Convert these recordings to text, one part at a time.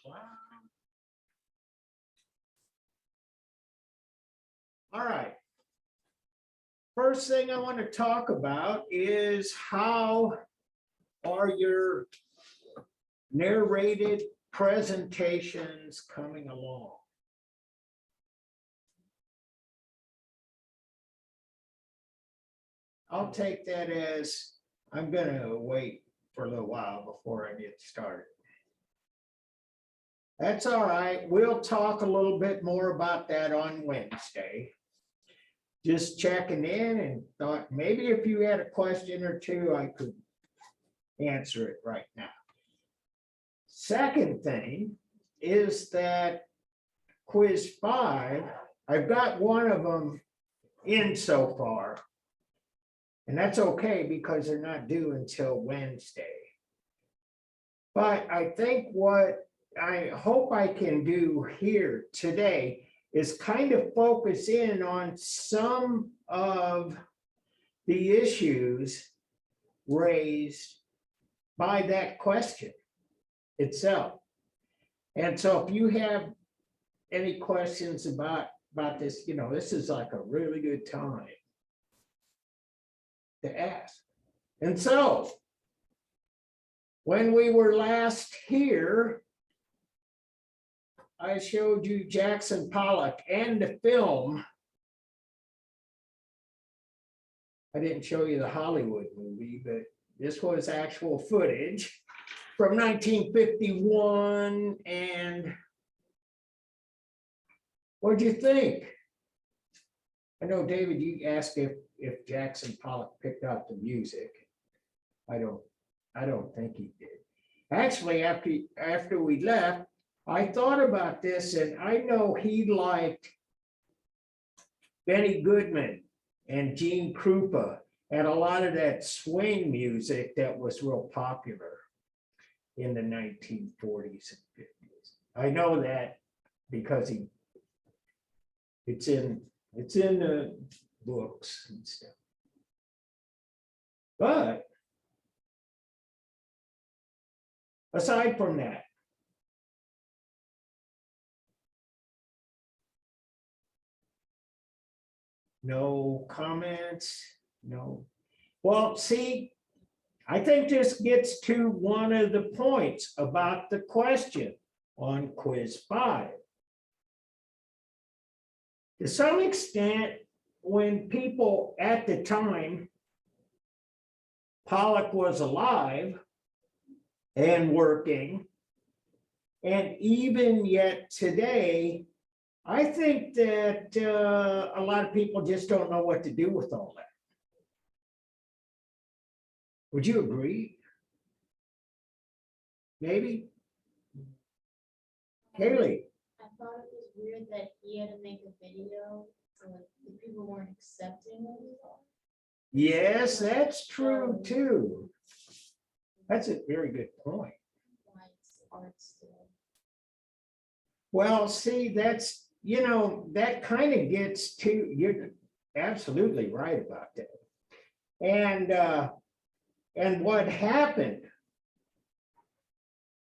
All right. First thing I want to talk about is how are your narrated presentations coming along? I'll take that as I'm going to wait for a little while before I get started. That's all right. We'll talk a little bit more about that on Wednesday. Just checking in and thought maybe if you had a question or two, I could answer it right now. Second thing is that quiz 5, I've got one of them in so far. And that's okay because they're not due until Wednesday. But I think what I hope I can do here today is kind of focus in on some of the issues raised by that question itself. And so if you have any questions about this, you know, this is like a really good time to ask. And so when we were last here, I showed you Jackson Pollock and the film. I didn't show you the Hollywood movie, but this was actual footage from 1951. And what do you think? I know, David, you asked if Jackson Pollock picked out the music. I don't think he did. Actually, after we left, I thought about this, and I know he liked Benny Goodman and Gene Krupa and a lot of that swing music that was real popular in the 1940s and 50s. I know that because it's in the books and stuff. But aside from that, no comments, no. Well, see, I think this gets to one of the points about the question on quiz 5. To some extent, when people at the time, Pollock was alive and working, and even yet today, I think that a lot of people just don't know what to do with all that. Would you agree? Maybe? Haley? I thought it was weird that he had to make a video, so like the people weren't accepting it. Yes, that's true too. That's a very good point. Why it's art still. Well, see, that's, you know, that kind of gets to, you're absolutely right about that. And what happened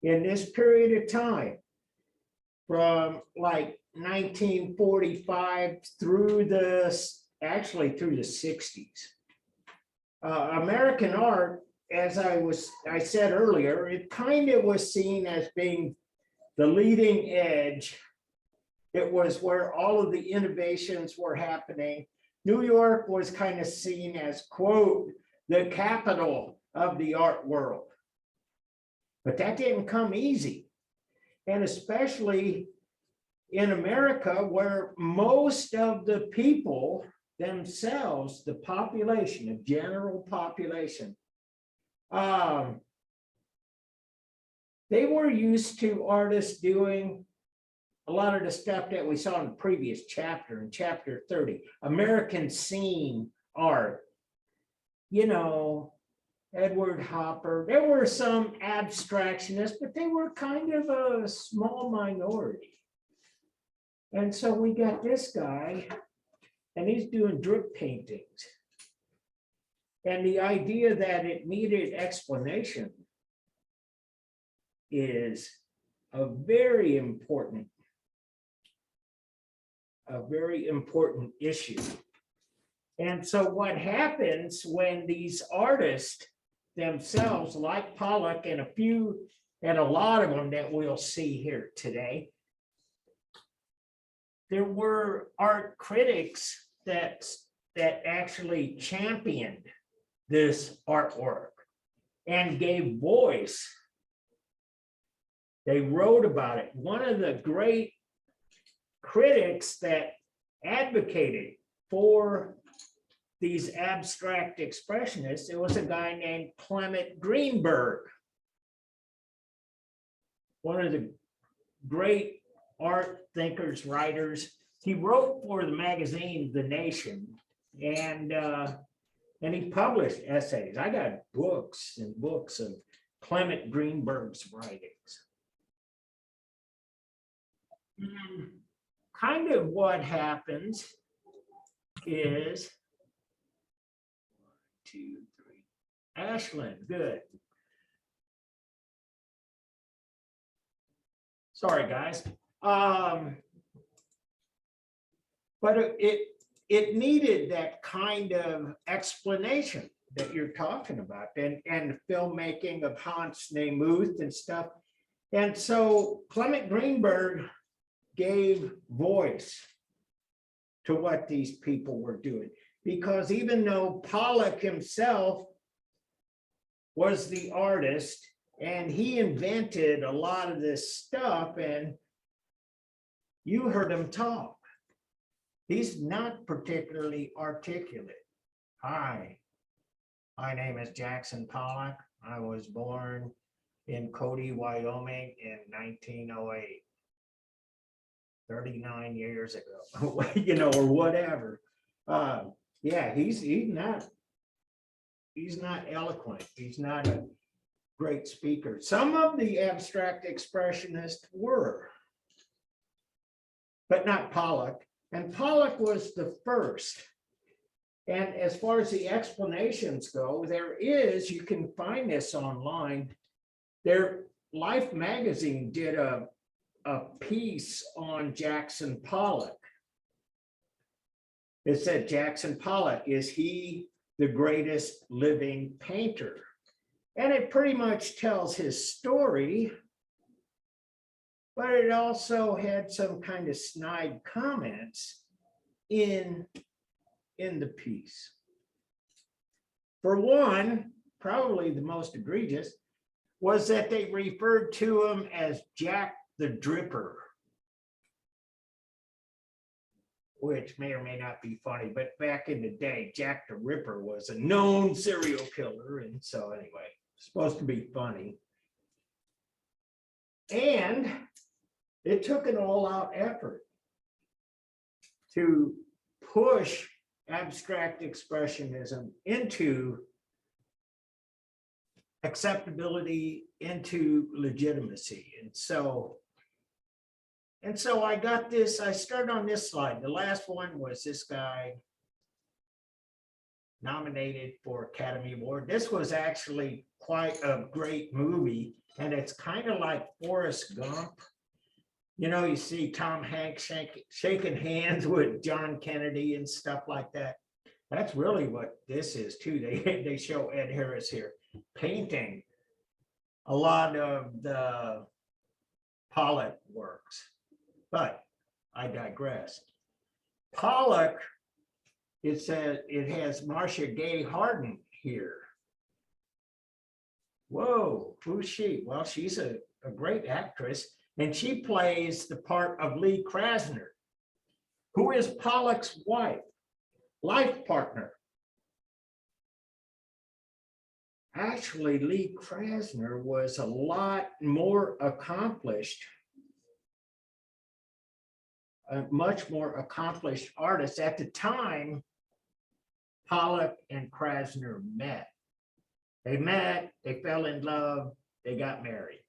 in this period of time from like 1945 through actually through the 60s, American art, as I said earlier, it kind of was seen as being the leading edge. It was where all of the innovations were happening. New York was kind of seen as, quote, the capital of the art world. But that didn't come easy. And especially in America, where most of the people themselves, the population, the general population, they were used to artists doing a lot of the stuff that we saw in the previous chapter, in chapter 30, American scene art. You know, Edward Hopper. There were some abstractionists, but they were kind of a small minority. And so we got this guy, and he's doing drip paintings. And the idea that it needed explanation is a very important issue. And so what happens when these artists themselves, like Pollock and a lot of them that we'll see here today, there were art critics that actually championed this artwork and gave voice. They wrote about it. One of the great critics that advocated for these abstract expressionists, it was a guy named Clement Greenberg, one of the great art thinkers, writers. He wrote for the magazine The Nation, and he published essays. I got books and books of Clement Greenberg's writings. Kind of what happens is 1, 2, 3. Ashland, good. Sorry, guys. But it needed that kind of explanation that you're talking about, and filmmaking of Hans Nemuth and stuff. And so Clement Greenberg gave voice to what these people were doing, because even though Pollock himself was the artist and he invented a lot of this stuff, and you heard him talk, he's not particularly articulate. Hi, my name is Jackson Pollock. I was born in Cody, Wyoming in 1908. 39 years ago, you know, or whatever. Yeah, he's not eloquent. He's not a great speaker. Some of the abstract expressionists were, but not Pollock. And Pollock was the first. And as far as the explanations go, you can find this online. Life magazine did a piece on Jackson Pollock. It said, Jackson Pollock, is he the greatest living painter? And it pretty much tells his story, but it also had some kind of snide comments in the piece. For one, probably the most egregious, was that they referred to him as Jack the Dripper, which may or may not be funny, but back in the day, Jack the Ripper was a known serial killer. And so anyway, supposed to be funny. And it took an all-out effort to push abstract expressionism into acceptability, into legitimacy. And so I got this, I started on this slide. The last one was this guy nominated for Academy Award. This was actually quite a great movie, and it's kind of like Forrest Gump. You know, you see Tom Hanks shaking hands with John Kennedy and stuff like that. That's really what this is too. They show Ed Harris here painting a lot of the Pollock works. But I digress. Pollock, it says it has Marcia Gay Harden here. Whoa, who's she? Well, she's a great actress, and she plays the part of Lee Krasner, who is Pollock's life partner. Actually, Lee Krasner was a lot more accomplished, a much more accomplished artist. At the time, Pollock and Krasner met. They met, they fell in love, they got married.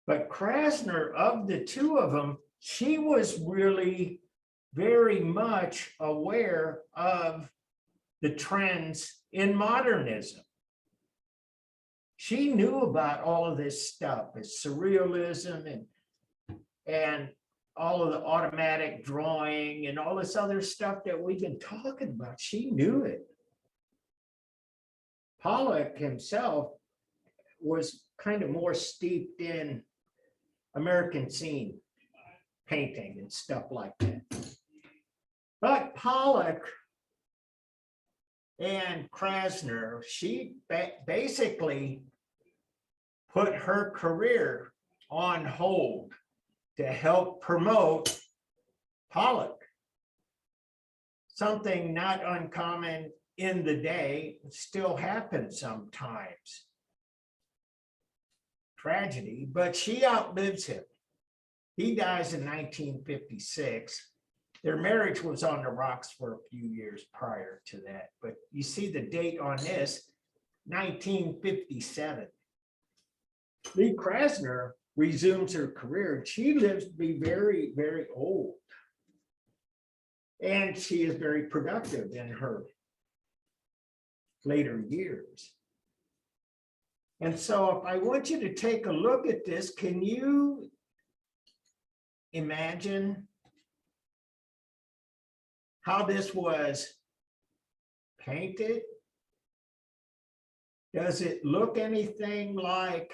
But Krasner, of the two of them, she was really very much aware of the trends in modernism. she knew about all of this stuff, it's surrealism and all of the automatic drawing and all this other stuff that we've been talking about. She knew it. Pollock himself was kind of more steeped in American scene painting and stuff like that. But Pollock and Krasner, she basically put her career on hold to help promote Pollock. Something not uncommon in the day, still happens sometimes. Tragedy, but she outlives him. He dies in 1956. Their marriage was on the rocks for a few years prior to that, but you see the date on this, 1957. Lee Krasner resumes her career, and she lives to be very, very old. And she is very productive in her later years. And so if I want you to take a look at this, can you imagine how this was painted? Does it look anything like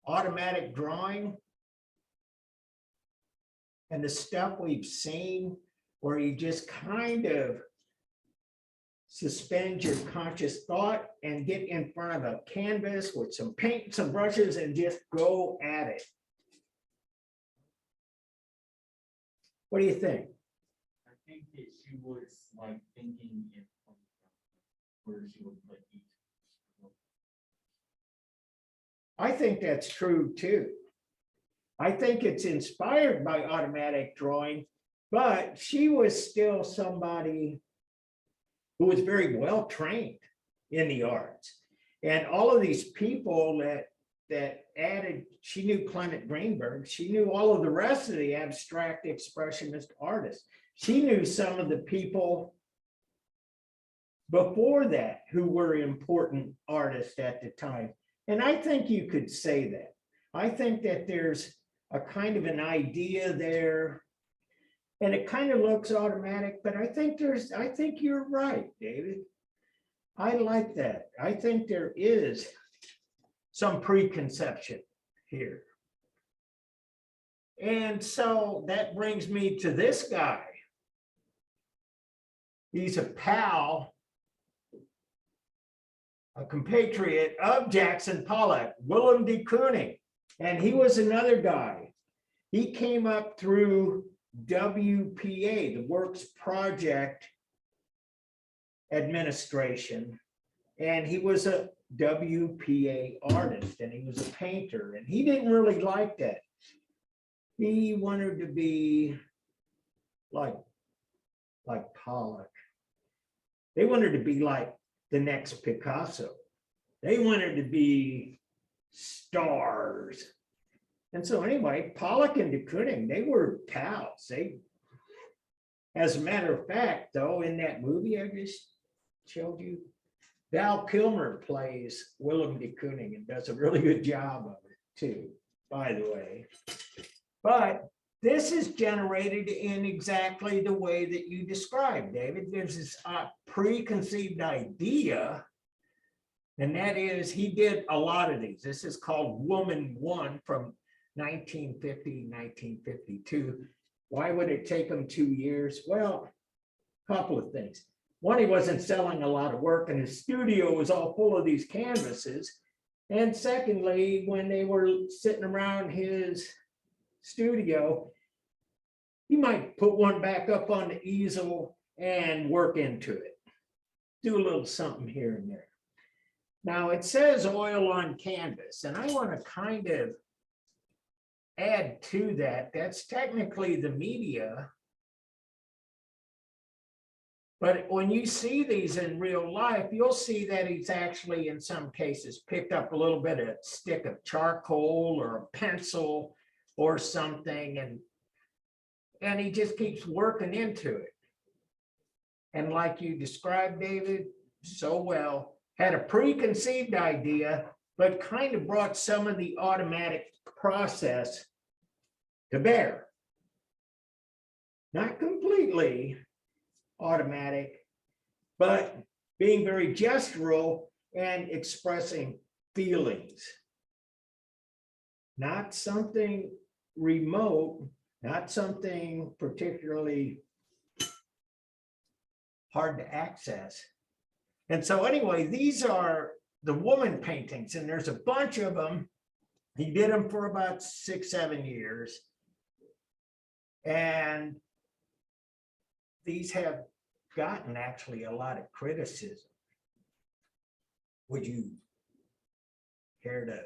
automatic drawing and the stuff we've seen where you just kind of suspend your conscious thought and get in front of a canvas with some paint, some brushes, and just go at it? What do you think? I think that she was like thinking in where she would like eat. I think that's true too. I think it's inspired by automatic drawing, but she was still somebody who was very well trained in the arts. And all of these people that added, she knew Clement Greenberg, she knew all of the rest of the abstract expressionist artists. She knew some of the people before that who were important artists at the time. And I think you could say that. I think that there's a kind of an idea there, and it kind of looks automatic, but I think you're right, David. I like that. I think there is some preconception here. And so that brings me to this guy. He's a pal, a compatriot of Jackson Pollock, Willem de Kooning. And he was another guy. He came up through WPA, the Works Project Administration. And he was a WPA artist, and he was a painter, and he didn't really like that. He wanted to be like Pollock. They wanted to be like the next Picasso. They wanted to be stars. And so anyway, Pollock and de Kooning, they were pals. As a matter of fact, though, in that movie I just showed you, Val Kilmer plays Willem de Kooning and does a really good job of it too, by the way. But this is generated in exactly the way that you described, David. There's this preconceived idea, and that is he did a lot of these. This is called Woman One from 1950, 1952. Why would it take him 2 years? Well, a couple of things. One, he wasn't selling a lot of work, and his studio was all full of these canvases. And secondly, when they were sitting around his studio, he might put one back up on the easel and work into it. Do a little something here and there. Now it says oil on canvas, and I want to kind of add to that. That's technically the media. But when you see these in real life, you'll see that he's actually, in some cases, picked up a little bit of stick of charcoal or a pencil or something, and he just keeps working into it. And like you described, David, so well, had a preconceived idea, but kind of brought some of the automatic process to bear. Not completely automatic, but being very gestural and expressing feelings. Not something remote, not something particularly hard to access. And so anyway, these are the woman paintings, and there's a bunch of them. He did them for about 6-7 years. And these have gotten actually a lot of criticism. Would you care to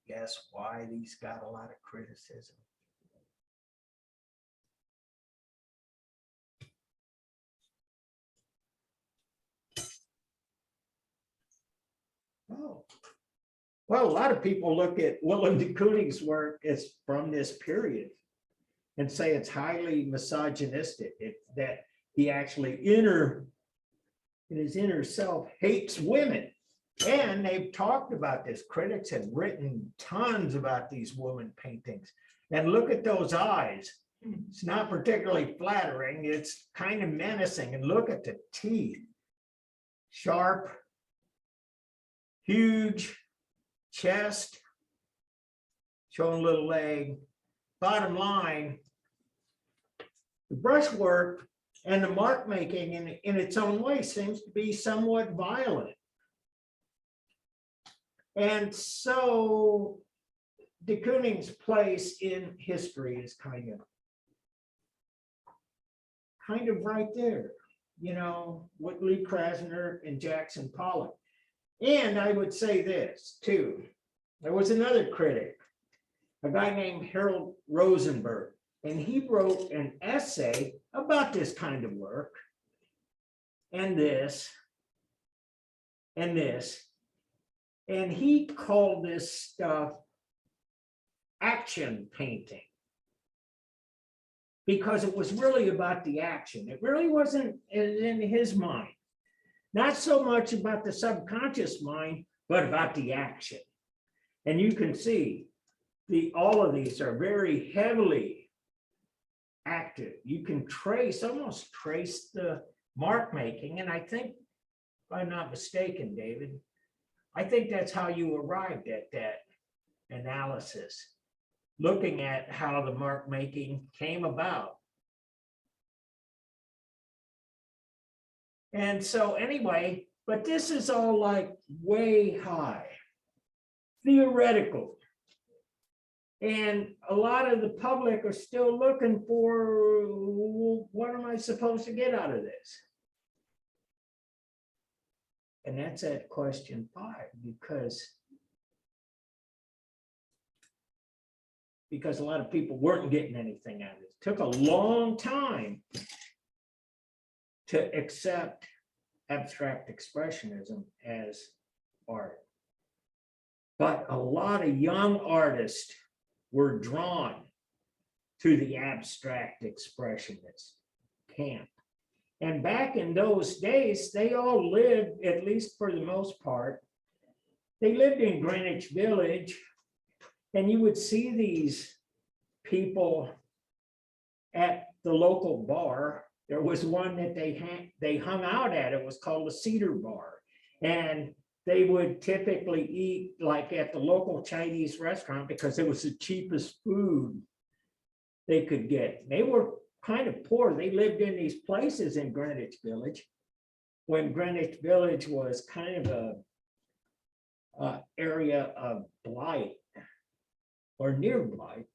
guess why these got a lot of criticism? Oh, well, a lot of people look at Willem de Kooning's work as from this period and say it's highly misogynistic, that he actually in his inner self hates women. And they've talked about this. Critics have written tons about these woman paintings. And look at those eyes. It's not particularly flattering. It's kind of menacing. And look at the teeth. Sharp, huge chest, showing a little leg. Bottom line, the brushwork and the mark making in its own way seems to be somewhat violent. And so de Kooning's place in history is kind of right there, you know, with Lee Krasner and Jackson Pollock. And I would say this too. There was another critic, a guy named Harold Rosenberg, and he wrote an essay about this kind of work and this and this. And he called this stuff action painting because it was really about the action. It really wasn't in his mind. Not so much about the subconscious mind, but about the action. And you can see all of these are very heavily active. You can almost trace the mark making. And I think, if I'm not mistaken, David, I think that's how you arrived at that analysis, looking at how the mark making came about. And so anyway, but this is all like way high, theoretical. And a lot of the public are still looking for, what am I supposed to get out of this? And that's at question 5, because a lot of people weren't getting anything out of it. It took a long time to accept abstract expressionism as art. But a lot of young artists were drawn to the abstract expressionist camp. And back in those days, they all lived, at least for the most part, they lived in Greenwich Village, and you would see these people at the local bar. There was one that they hung out at. It was called the Cedar Bar. And they would typically eat like at the local Chinese restaurant because it was the cheapest food they could get. They were kind of poor. They lived in these places in Greenwich Village when Greenwich Village was kind of a area of blight or near blight,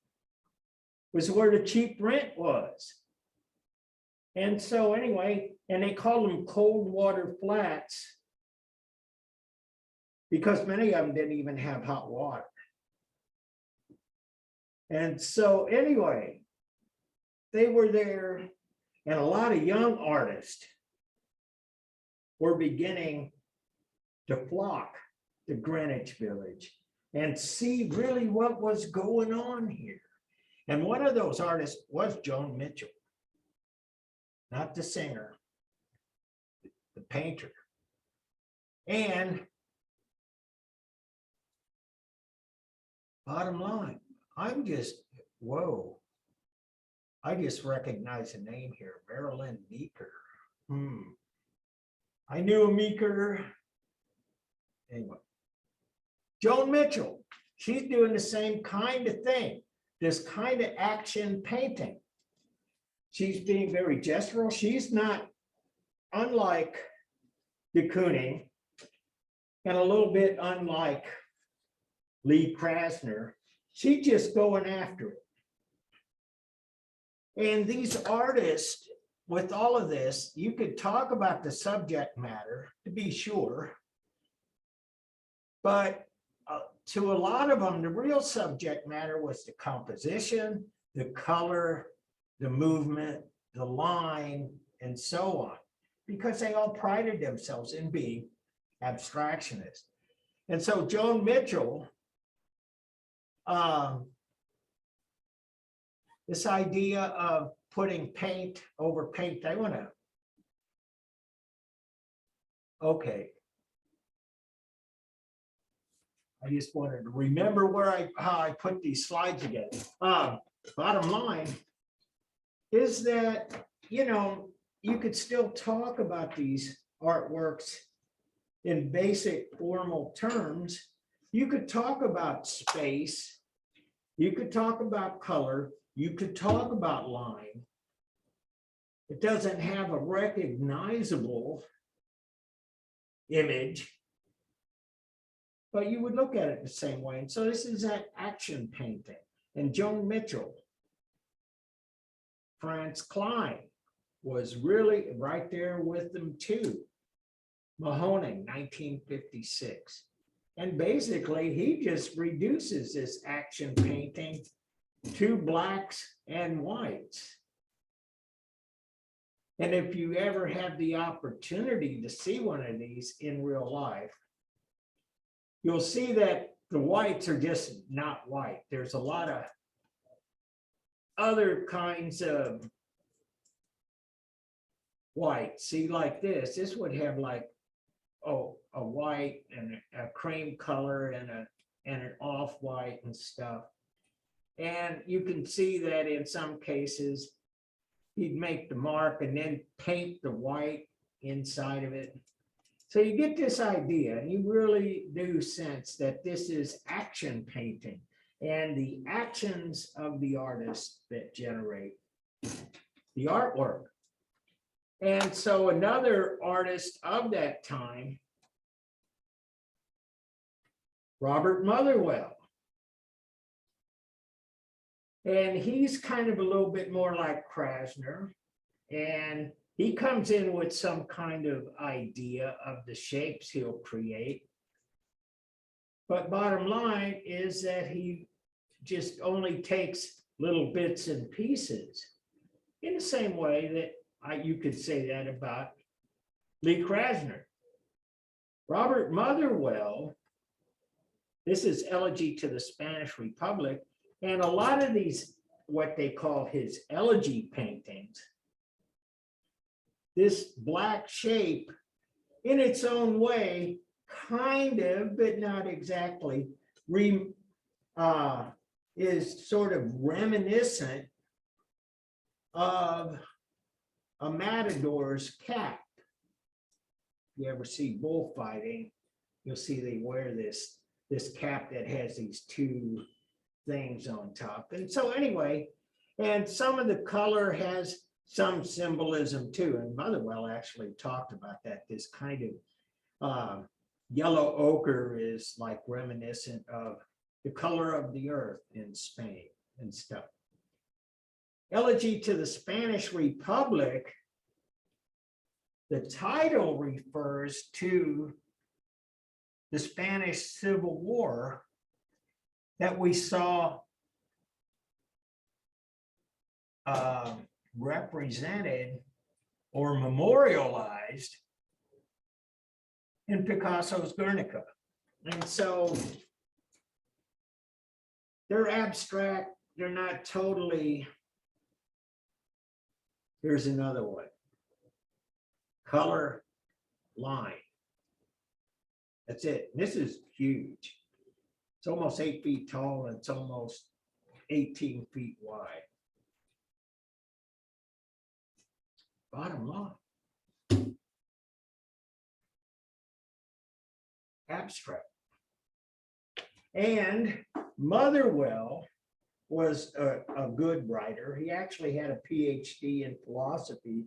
was where the cheap rent was. And so anyway, and they called them cold water flats because many of them didn't even have hot water. And so anyway, they were there, and a lot of young artists were beginning to flock to Greenwich Village and see really what was going on here. And one of those artists was Joan Mitchell, not the singer, the painter. And bottom line, I'm just, whoa. I just recognize a name here, Marilyn Meeker. I knew a Meeker. Anyway. Joan Mitchell, she's doing the same kind of thing, this kind of action painting. She's being very gestural. She's not unlike de Kooning and a little bit unlike Lee Krasner. She's just going after it. And these artists, with all of this, you could talk about the subject matter, to be sure, but to a lot of them, the real subject matter was the composition, the color, the movement, the line, and so on, because they all prided themselves in being abstractionists. And so Joan Mitchell, this idea of putting paint over paint, I want to, okay. I just wanted to remember how I put these slides together. Bottom line is that, you could still talk about these artworks in basic formal terms. You could talk about space. You could talk about color. You could talk about line. It doesn't have a recognizable image, but you would look at it the same way. And so this is that action painting. And Joan Mitchell, Franz Klein was really right there with them too. Mahoning, 1956. And basically he just reduces this action painting to blacks and whites. And if you ever have the opportunity to see one of these in real life, you'll see that the whites are just not white. There's a lot of other kinds of white. See, like this would have like, a white and a cream color and an off-white and stuff. And you can see that in some cases, he'd make the mark and then paint the white inside of it. So you get this idea, and you really do sense that this is action painting and the actions of the artists that generate the artwork. And so another artist of that time, Robert Motherwell. And he's kind of a little bit more like Krasner. And he comes in with some kind of idea of the shapes he'll create. But bottom line is that he just only takes little bits and pieces, in the same way that you could say that about Lee Krasner. Robert Motherwell, this is Elegy to the Spanish Republic, and a lot of these, what they call his elegy paintings, this black shape in its own way, kind of, but not exactly, is sort of reminiscent of a matador's cap. If you ever see bullfighting, you'll see they wear this cap that has these two things on top. And so anyway, and some of the color has some symbolism too. And Motherwell actually talked about that. This kind of yellow ochre is like reminiscent of the color of the earth in Spain and stuff. Elegy to the Spanish Republic, the title refers to the Spanish Civil War that we saw represented or memorialized in Picasso's Guernica. And so they're abstract, they're not totally. Here's another one. Color, line. That's it. This is huge. It's almost 8 feet tall and it's almost 18 feet wide. Bottom line. Abstract. And Motherwell was a good writer. He actually had a PhD in philosophy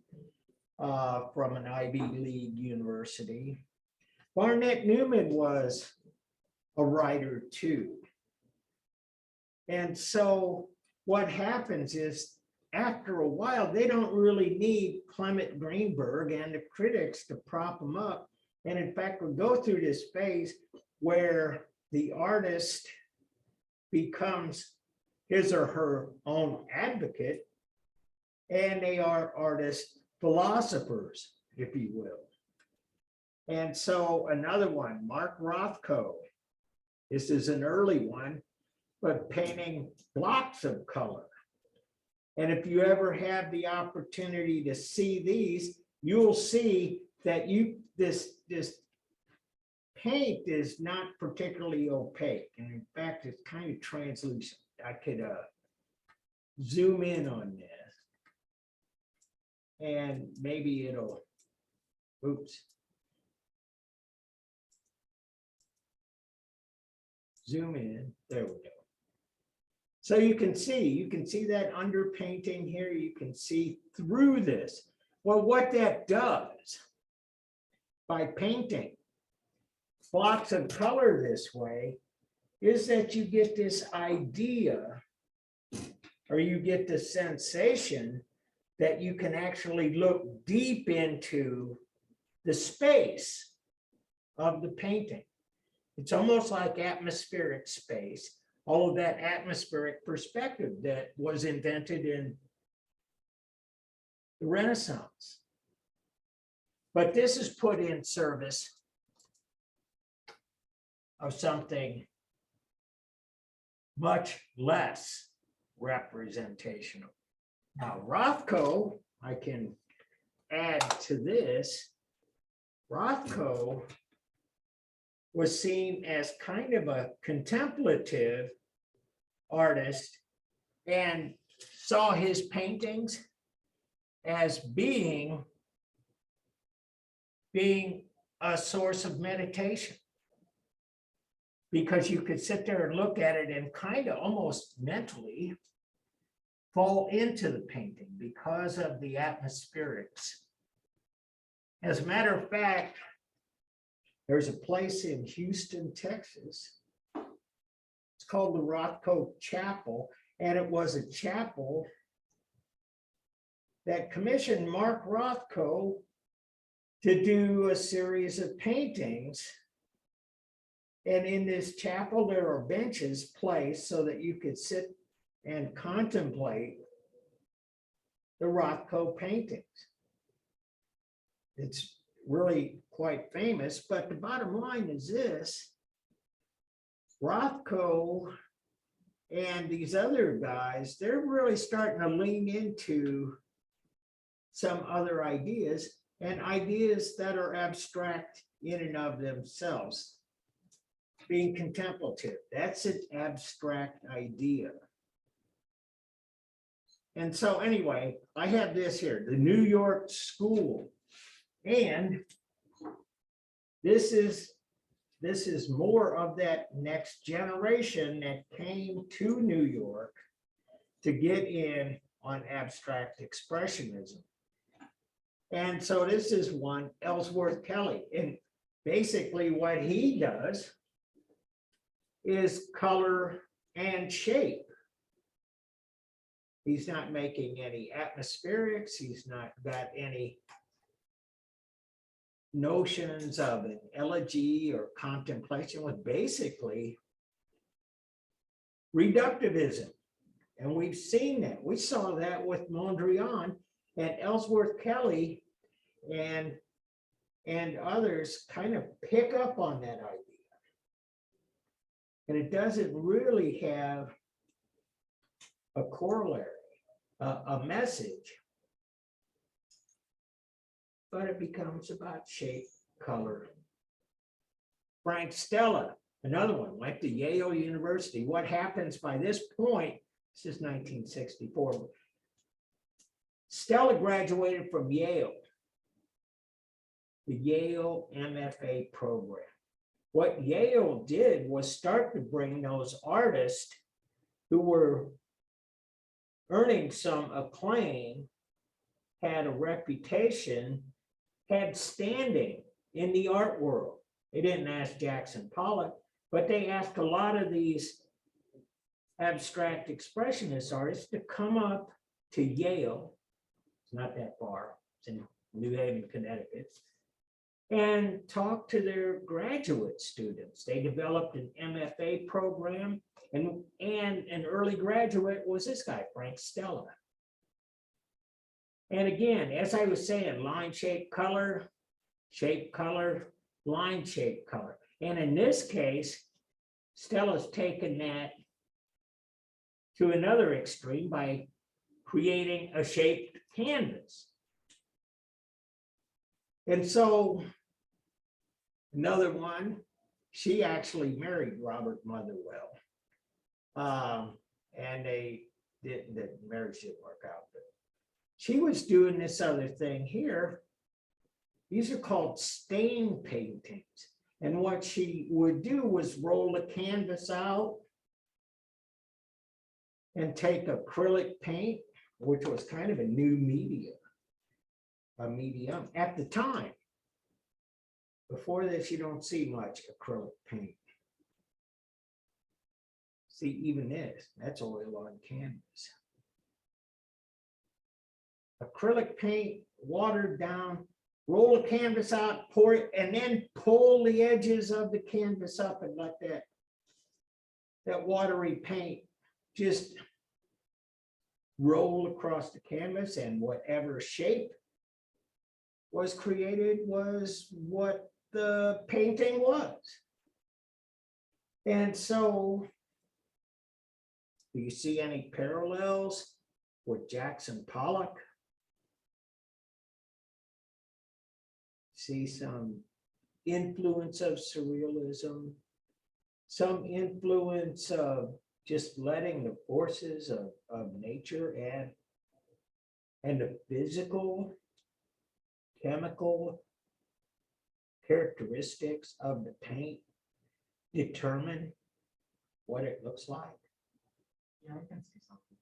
from an Ivy League university. Barnett Newman was a writer too. And so what happens is after a while, they don't really need Clement Greenberg and the critics to prop them up. And in fact, we go through this phase where the artist becomes his or her own advocate, and they are artist philosophers, if you will. And so another one, Mark Rothko. This is an early one, but painting blocks of color. And if you ever have the opportunity to see these, you'll see that this paint is not particularly opaque. And in fact, it's kind of translucent. I could zoom in on this. And maybe it'll, oops. Zoom in, there we go. So you can see that underpainting here, you can see through this. Well, what that does by painting blocks of color this way is that you get this idea, or you get the sensation that you can actually look deep into the space of the painting. It's almost like atmospheric space, all of that atmospheric perspective that was invented in the Renaissance. But this is put in service of something much less representational. Now, Rothko, I can add to this, Rothko was seen as kind of a contemplative artist and saw his paintings as being a source of meditation, because you could sit there and look at it and kind of almost mentally fall into the painting because of the atmospherics. As a matter of fact, there's a place in Houston, Texas. It's called the Rothko Chapel, and it was a chapel that commissioned Mark Rothko to do a series of paintings. And in this chapel, there are benches placed so that you could sit and contemplate the Rothko paintings. It's really quite famous, but the bottom line is this: Rothko and these other guys, they're really starting to lean into some other ideas, and ideas that are abstract in and of themselves. Being contemplative, that's an abstract idea. And so anyway, I have this here, the New York School. And this is more of that next generation that came to New York to get in on abstract expressionism. And so this is one, Ellsworth Kelly. And basically what he does is color and shape. He's not making any atmospherics. He's not got any notions of an elegy or contemplation, with basically reductivism. And we've seen that. We saw that with Mondrian, and Ellsworth Kelly and others kind of pick up on that idea. And it doesn't really have a corollary, a message, but it becomes about shape, color. Frank Stella, Another one went to Yale University. What happens by this point, this is 1964. Stella graduated from Yale, the Yale MFA program. What Yale did was start to bring those artists who were earning some acclaim, had a reputation, had standing in the art world. They didn't ask Jackson Pollock, but they asked a lot of these abstract expressionist artists to come up to Yale. It's not that far, it's in New Haven, Connecticut, and talk to their graduate students. They developed an MFA program, and an early graduate was this guy, Frank Stella. And again, as I was saying, line, shape, color, line, shape, color. And in this case, Stella's taken that to another extreme by creating a shaped canvas. And so another one, she actually married Robert Motherwell. And the marriage didn't work out, but she was doing this other thing here. These are called stain paintings. And what she would do was roll the canvas out and take acrylic paint, which was kind of a new medium at the time. Before this, you don't see much acrylic paint. See, even this, that's oil on canvas. Acrylic paint, watered down, roll the canvas out, pour it, and then pull the edges of the canvas up and let that watery paint just roll across the canvas, and whatever shape was created was what the painting was. And so, do you see any parallels with Jackson Pollock? See some influence of surrealism, some influence of just letting the forces of nature and the physical, chemical characteristics of the paint determine what it looks like. Yeah, I can see something.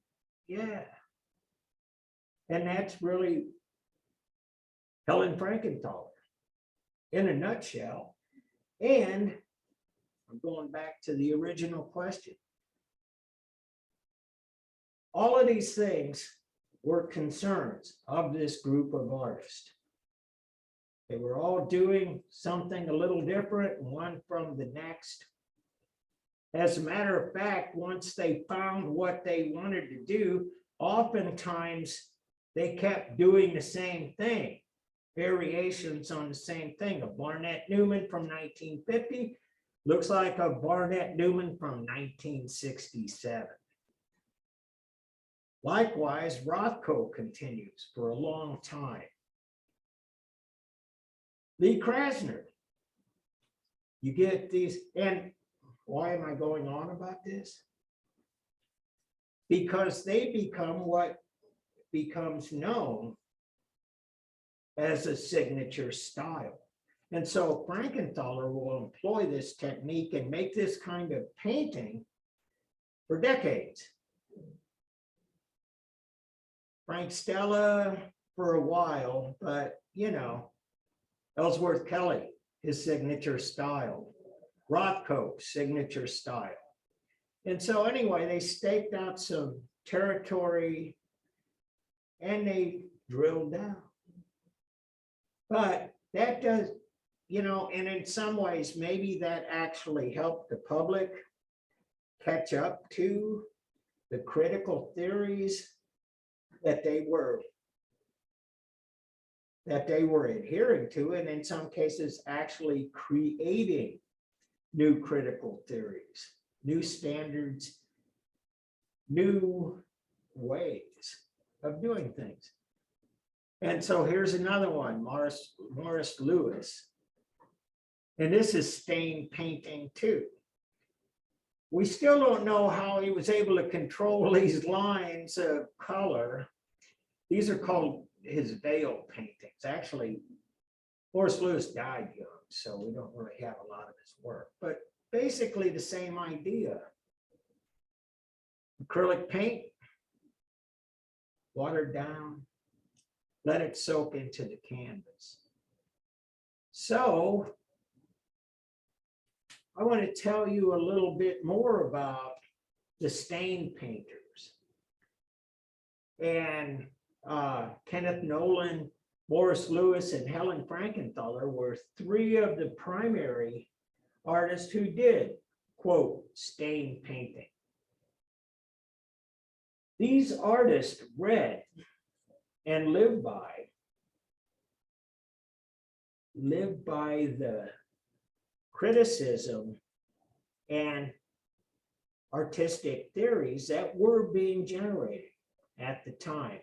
Yeah. And that's really Helen Frankenthaler in a nutshell. And I'm going back to the original question. All of these things were concerns of this group of artists. They were all doing something a little different, one from the next. As a matter of fact, once they found what they wanted to do, oftentimes they kept doing the same thing, variations on the same thing. A Barnett Newman from 1950 looks like a Barnett Newman from 1967. Likewise, Rothko continues for a long time. Lee Krasner, you get these, and why am I going on about this? Because they become what becomes known as a signature style. And so Frankenthaler will employ this technique and make this kind of painting for decades. Frank Stella for a while, but you know, Ellsworth Kelly, his signature style. Rothko, signature style. And so anyway, they staked out some territory and they drilled down. But that does, you know, and in some ways, maybe that actually helped the public catch up to the critical theories that they were adhering to, and in some cases actually creating new critical theories, new standards, new ways of doing things. And so here's another one, Morris Lewis. And this is stain painting too. We still don't know how he was able to control these lines of color. These are called his veil paintings. Actually, Horace Lewis died young, so we don't really have a lot of his work, but basically the same idea. Acrylic paint, watered down, let it soak into the canvas. So I want to tell you a little bit more about the stain painters. And Kenneth Nolan, Morris Lewis, and Helen Frankenthaler were three of the primary artists who did, quote, stain painting. These artists read and lived by the criticism and artistic theories that were being generated at the time.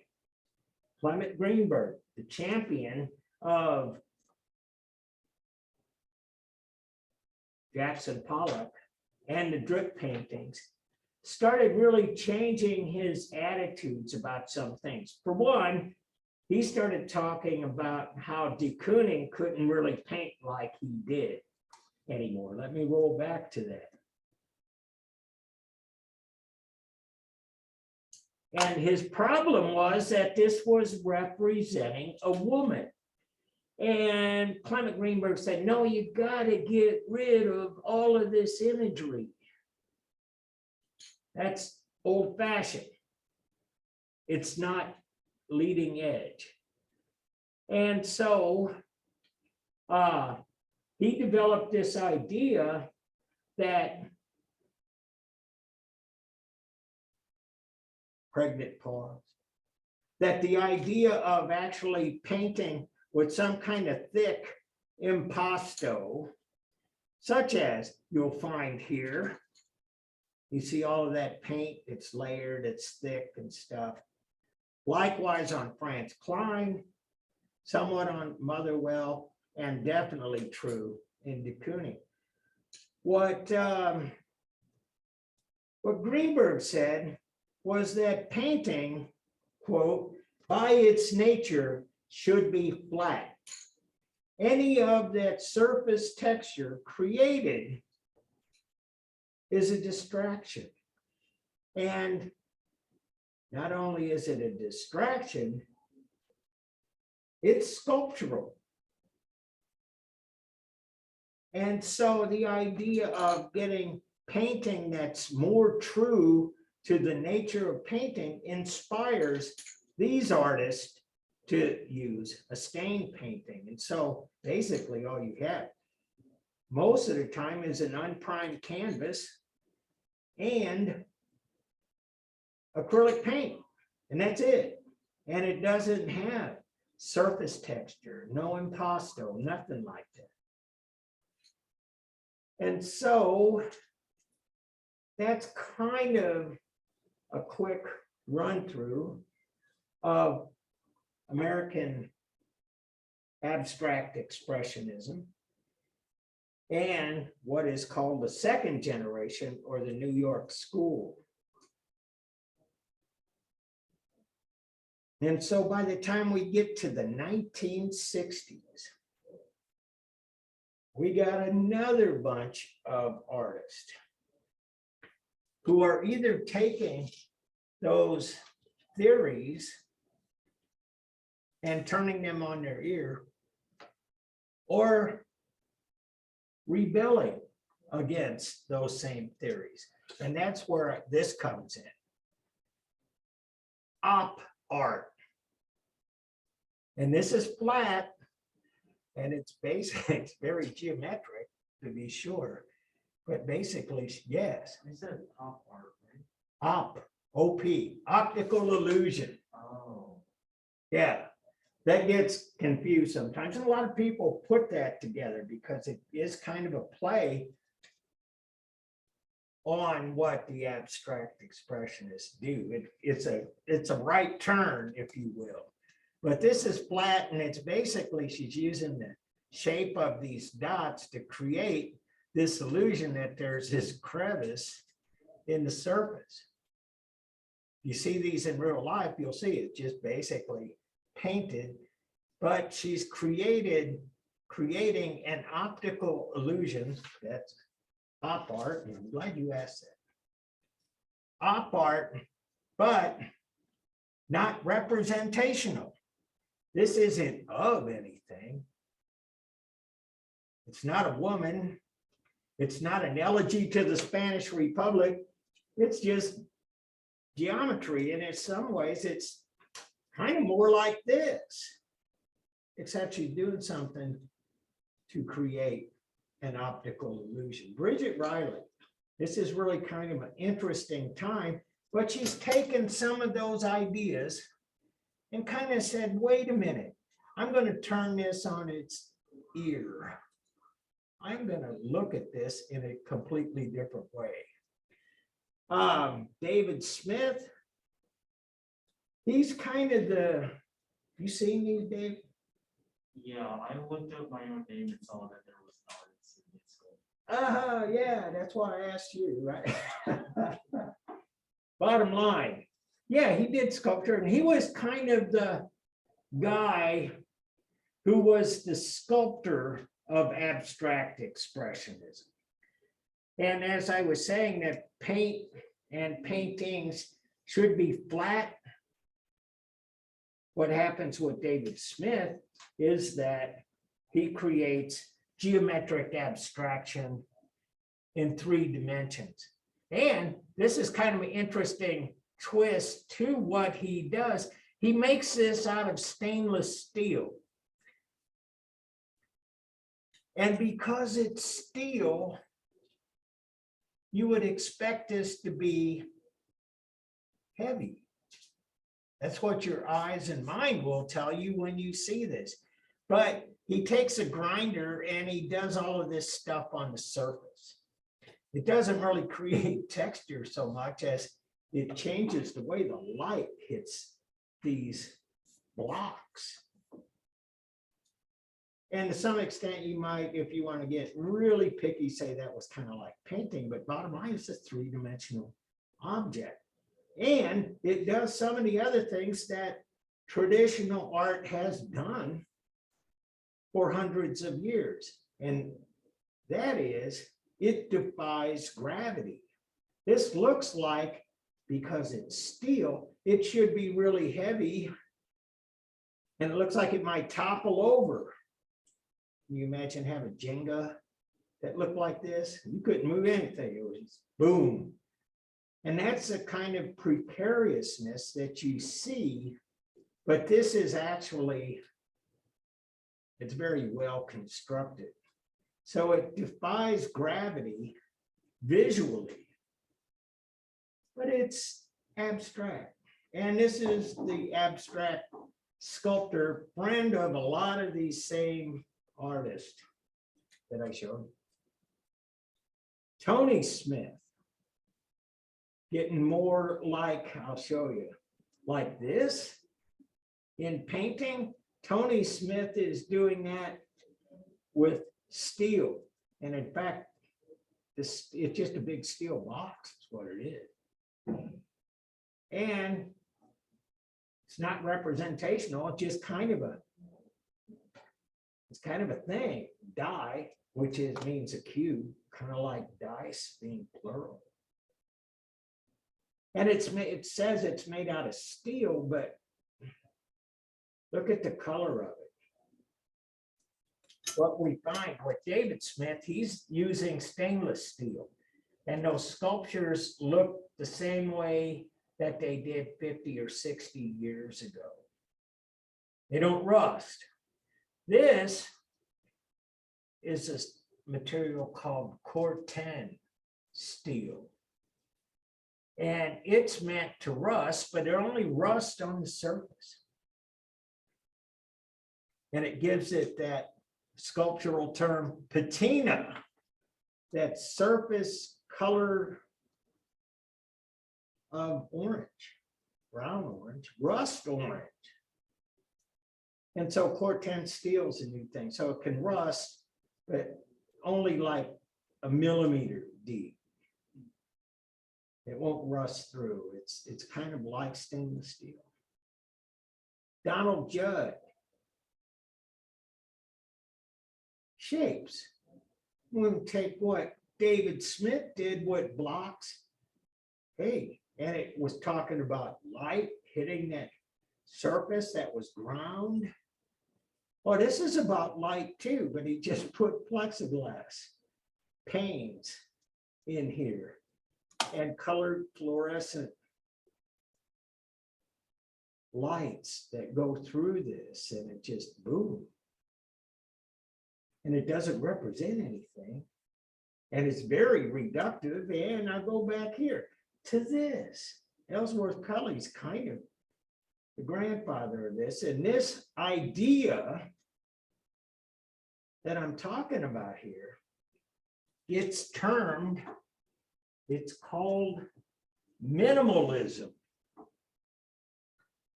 Clement Greenberg, the champion of Jackson Pollock and the drip paintings, started really changing his attitudes about some things. For one, he started talking about how de Kooning couldn't really paint like he did anymore. Let me roll back to that. And his problem was that this was representing a woman. And Clement Greenberg said, no, you got to get rid of all of this imagery. That's old fashioned. It's not leading edge. And so he developed this idea that pregnant pause, that the idea of actually painting with some kind of thick impasto, such as you'll find here. You see all of that paint, it's layered, it's thick and stuff. Likewise on Franz Klein, somewhat on Motherwell, and definitely true in de Kooning. What Greenberg said was that painting, quote, by its nature should be flat. Any of that surface texture created is a distraction. And not only is it a distraction, it's sculptural. And so the idea of getting painting that's more true to the nature of painting inspires these artists to use a stain painting. And so basically all you have most of the time is an unprimed canvas and acrylic paint, and that's it. And it doesn't have surface texture, no impasto, nothing like that. And so that's kind of a quick run through of American abstract expressionism and what is called the second generation or the New York School. And so by the time we get to the 1960s, we got another bunch of artists who are either taking those theories and turning them on their ear or rebelling against those same theories. And that's where this comes in. Op art. And this is flat and it's basic, it's very geometric to be sure. But basically, yes. They said op art, right? Op, OP, optical illusion. Oh. Yeah, that gets confused sometimes. And a lot of people put that together because it is kind of a play on what the abstract expressionists do. It's a right turn, if you will. But this is flat and it's basically, she's using the shape of these dots to create this illusion that there's this crevice in the surface. You see these in real life, you'll see it's just basically painted, but she's creating an optical illusion. That's op art. I'm glad you asked that. Op art, but not representational. This isn't of anything. It's not a woman. It's not an elegy to the Spanish Republic. It's just geometry. And in some ways, it's kind of more like this. It's actually doing something to create an optical illusion. Bridget Riley, this is really kind of an interesting time, but she's taken some of those ideas and kind of said, wait a minute, I'm going to turn this on its ear. I'm going to look at this in a completely different way. David Smith, he's kind of the, you seen these, Dave? Yeah, I looked up my own name and saw that there was an artist in this school. Yeah, that's why I asked you, right? Bottom line, yeah, he did sculpture, and he was kind of the guy who was the sculptor of abstract expressionism. And as I was saying, that paint and paintings should be flat. What happens with David Smith is that he creates geometric abstraction in 3 dimensions. And this is kind of an interesting twist to what he does. He makes this out of stainless steel. And because it's steel, you would expect this to be heavy. That's what your eyes and mind will tell you when you see this. But he takes a grinder and he does all of this stuff on the surface. It doesn't really create texture so much as it changes the way the light hits these blocks. And to some extent, you might, if you want to get really picky, say that was kind of like painting, but bottom line, it's a 3-dimensional object. And it does some of the other things that traditional art has done for hundreds of years. And that is, it defies gravity. This looks like, because it's steel, it should be really heavy. And it looks like it might topple over. Can you imagine having a Jenga that looked like this? You couldn't move anything. It was boom. And that's a kind of precariousness that you see, but this is actually, it's very well constructed. So it defies gravity visually, but it's abstract. And this is the abstract sculptor, friend of a lot of these same artists that I showed. Tony Smith, getting more like, I'll show you, like this in painting. Tony Smith is doing that with steel. And in fact, this, it's just a big steel box, is what it is. And it's not representational, it's just kind of a, it's kind of a thing. Die, which is means a cube, kind of like dice being plural. And it's made, it says it's made out of steel, but look at the color of it. What we find with David Smith, he's using stainless steel. And those sculptures look the same way that they did 50 or 60 years ago. They don't rust. This is a material called Corten steel. And it's meant to rust, but it only rusts on the surface. And it gives it that sculptural term patina, that surface color of orange, brown orange, rust orange. And so Corten steel is a new thing. So it can rust, but only like a millimeter deep. It won't rust through. It's kind of like stainless steel. Donald Judd. Shapes. We'll take what David Smith did with blocks. Hey, and it was talking about light hitting that surface that was ground. Well, this is about light too, but he just put plexiglass panes in here and colored fluorescent lights that go through this, and it just boom. And it doesn't represent anything. And it's very reductive. And I go back here to this. Ellsworth Kelly's kind of the grandfather of this. And this idea that I'm talking about here, it's termed, it's called minimalism.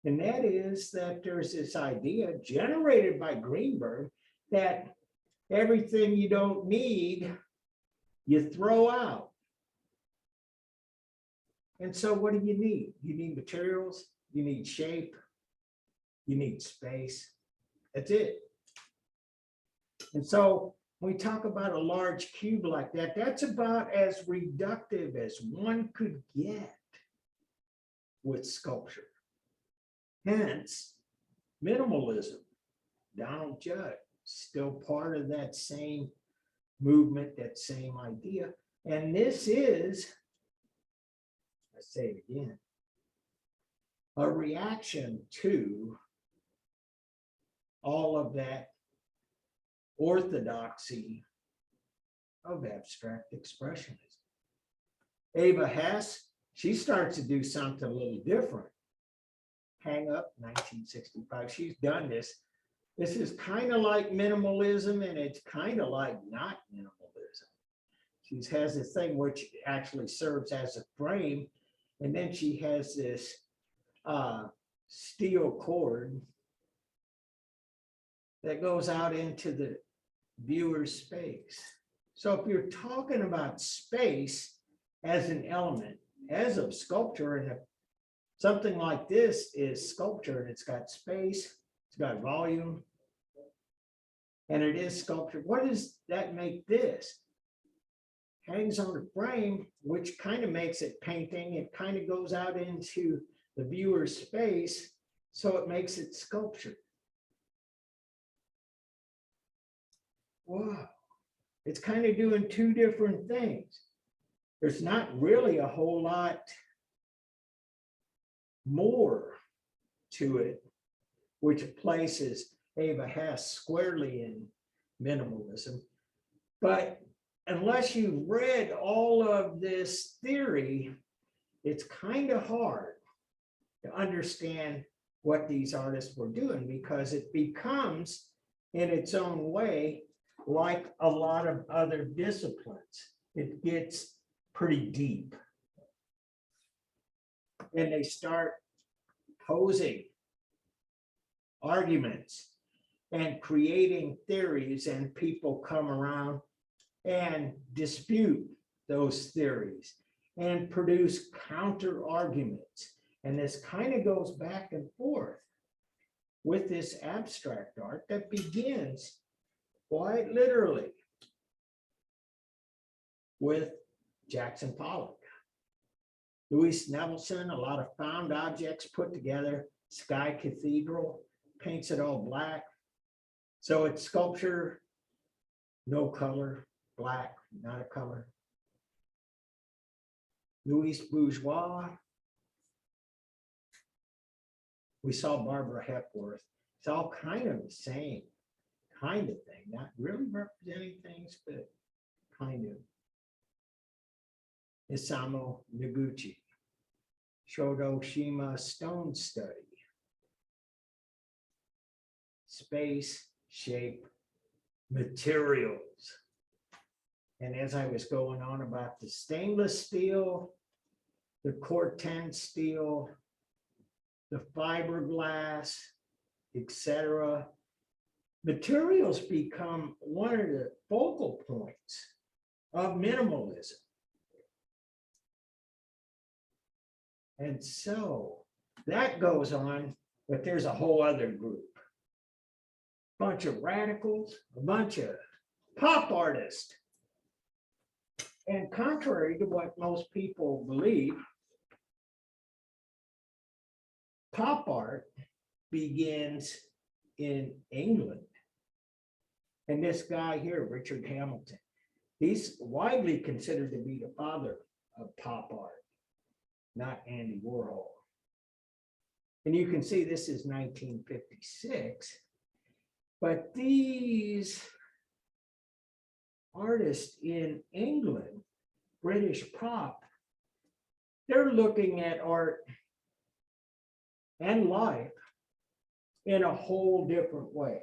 And that is that there's this idea generated by Greenberg that everything you don't need, you throw out. And so what do you need? You need materials, you need shape, you need space. That's it. And so when we talk about a large cube like that, that's about as reductive as one could get with sculpture. Hence, minimalism. Donald Judd, still part of that same movement, that same idea. And this is, I say it again, a reaction to all of that orthodoxy of abstract expressionism. Ava Hess, she starts to do something a little different. Hang Up, 1965. She's done this. This is kind of like minimalism, and it's kind of like not minimalism. She has this thing which actually serves as a frame, and then she has this steel cord that goes out into the viewer's space. So if you're talking about space as an element, as of sculpture, and something like this is sculpture, and it's got space, it's got volume, and it is sculpture. What does that make this? Hangs on a frame, which kind of makes it painting. It kind of goes out into the viewer's space, so it makes it sculpture. Wow. It's kind of doing two different things. There's not really a whole lot more to it, which places Ava Hess squarely in minimalism. But unless you've read all of this theory, it's kind of hard to understand what these artists were doing, because it becomes, in its own way, like a lot of other disciplines. It gets pretty deep. And they start posing arguments and creating theories, and people come around and dispute those theories and produce counter arguments. And this kind of goes back and forth with this abstract art that begins quite literally with Jackson Pollock. Louis Nevelson, a lot of found objects put together. Sky Cathedral, paints it all black. So it's sculpture, no color, black, not a color. Louis Bourgeois. We saw Barbara Hepworth. It's all kind of the same kind of thing, not really representing things, but kind of. Isamu Noguchi, Shodo Shima Stone Study. Space, shape, materials. And as I was going on about the stainless steel, the Corten steel, the fiberglass, etc., materials become one of the focal points of minimalism. And so that goes on, but there's a whole other group. Bunch of radicals, a bunch of pop artists. And contrary to what most people believe, pop art begins in England. And this guy here, Richard Hamilton, he's widely considered to be the father of pop art, not Andy Warhol. And you can see this is 1956, but these artists in England, British pop, they're looking at art and life in a whole different way.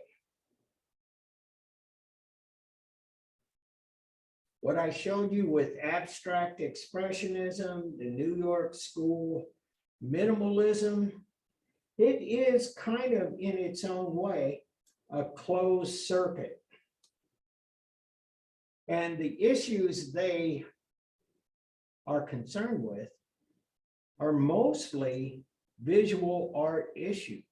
What I showed you with abstract expressionism, the New York school, minimalism, it is kind of in its own way a closed circuit. And the issues they are concerned with are mostly visual art issues.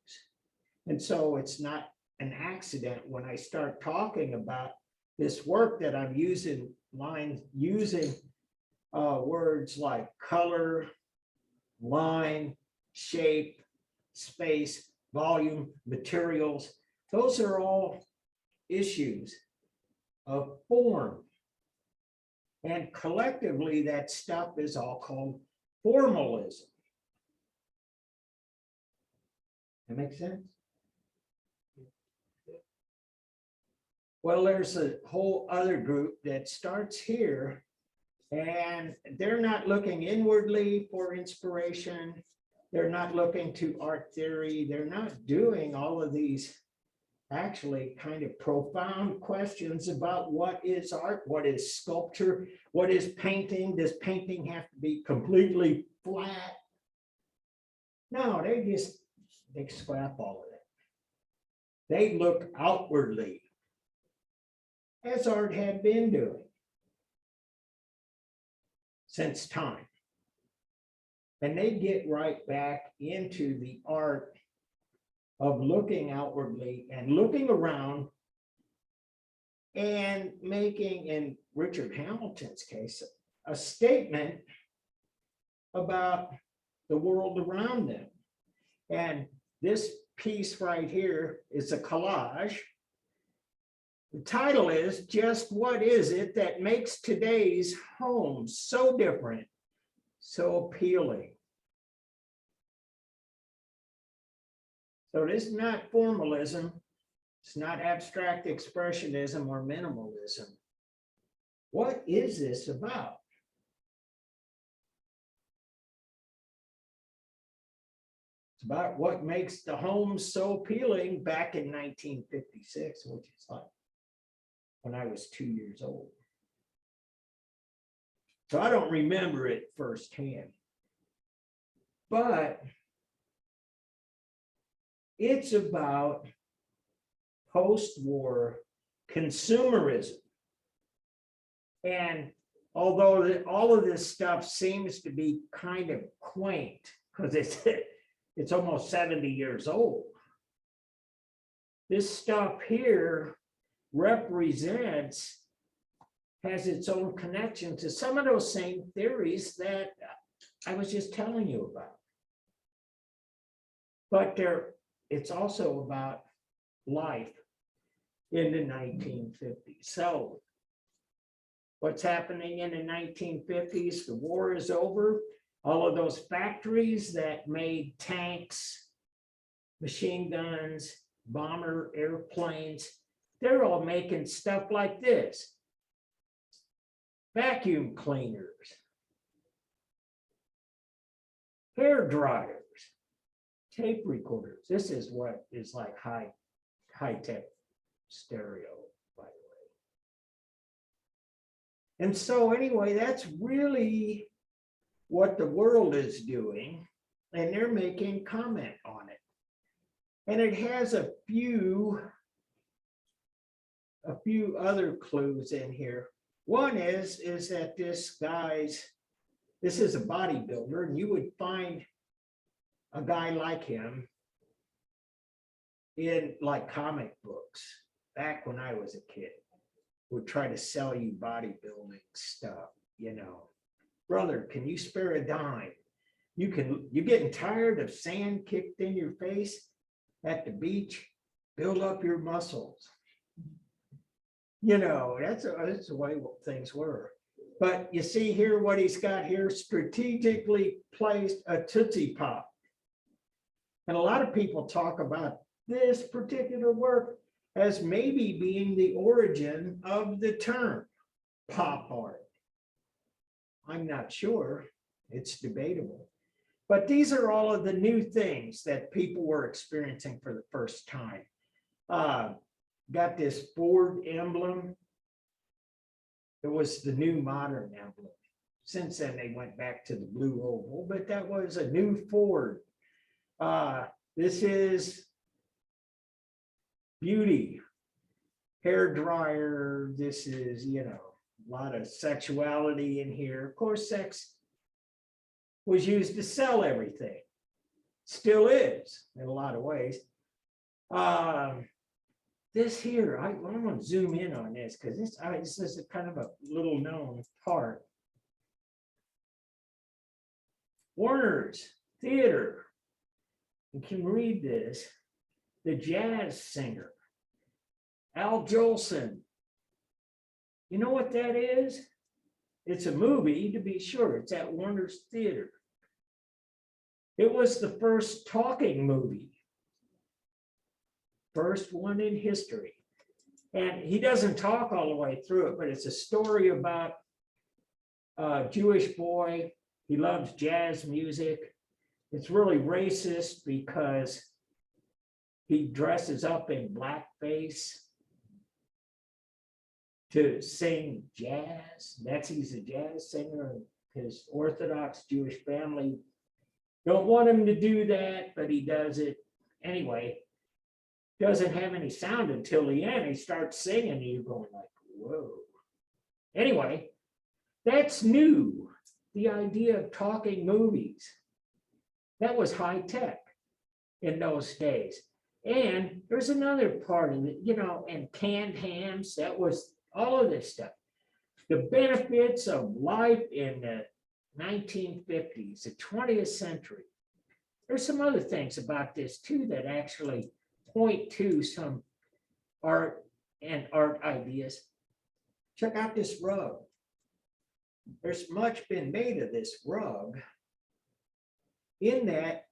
And so it's not an accident when I start talking about this work that I'm using words like color, line, shape, space, volume, materials. Those are all issues of form. And collectively, that stuff is all called formalism. That makes sense? Well, there's a whole other group that starts here, and they're not looking inwardly for inspiration. They're not looking to art theory. They're not doing all of these actually kind of profound questions about what is art, what is sculpture, what is painting. Does painting have to be completely flat? No, they scrap all of it. They look outwardly, as art had been doing since time. And they get right back into the art of looking outwardly and looking around and making, in Richard Hamilton's case, a statement about the world around them. And this piece right here is a collage. The title is Just What Is It That Makes Today's Home So Different, So Appealing? So this is not formalism. It's not abstract expressionism or minimalism. What is this about? It's about what makes the home so appealing back in 1956, which is like when I was 2 years old. So I don't remember it firsthand. But it's about post-war consumerism. And although all of this stuff seems to be kind of quaint, because it's almost 70 years old, this stuff here has its own connection to some of those same theories that I was just telling you about. But it's also about life in the 1950s. So what's happening in the 1950s? The war is over. All of those factories that made tanks, machine guns, bomber airplanes, they're all making stuff like this. Vacuum cleaners, hair dryers, tape recorders. This is what is like high-tech stereo, by the way. And so anyway, that's really what the world is doing, and they're making comment on it. And it has a few other clues in here. One is that this guy's this is a bodybuilder, and you would find a guy like him in like comic books back when I was a kid, would try to sell you bodybuilding stuff, you know. Brother, can you spare a dime? You're getting tired of sand kicked in your face at the beach, build up your muscles. You know, that's the way things were. But you see here what he's got here, strategically placed a Tootsie Pop. And a lot of people talk about this particular work as maybe being the origin of the term pop art. I'm not sure, it's debatable. But these are all of the new things that people were experiencing for the first time. Got this Ford emblem. It was the new modern emblem. Since then, they went back to the blue oval, but that was a new Ford. This is beauty, hair dryer. This is, you know, a lot of sexuality in here. Of course, sex was used to sell everything. Still is in a lot of ways. This here, I want to zoom in on this because this is a kind of a little known part. Warner's Theater. You can read this. The jazz singer, Al Jolson. You know what that is? It's a movie, to be sure. It's at Warner's Theater. It was the first talking movie. First one in history. And he doesn't talk all the way through it, but it's a story about a Jewish boy. He loves jazz music. It's really racist because he dresses up in blackface to sing jazz. He's a jazz singer. His Orthodox Jewish family don't want him to do that, but he does it anyway. Doesn't have any sound until the end. He starts singing, and you're going like, whoa. Anyway, that's new. The idea of talking movies. That was high tech in those days. And there's another part of it, you know, and canned hams, that was all of this stuff. The benefits of life in the 1950s, the 20th century. There's some other things about this too that actually point to some art and art ideas. Check out this rug. There's much been made of this rug in that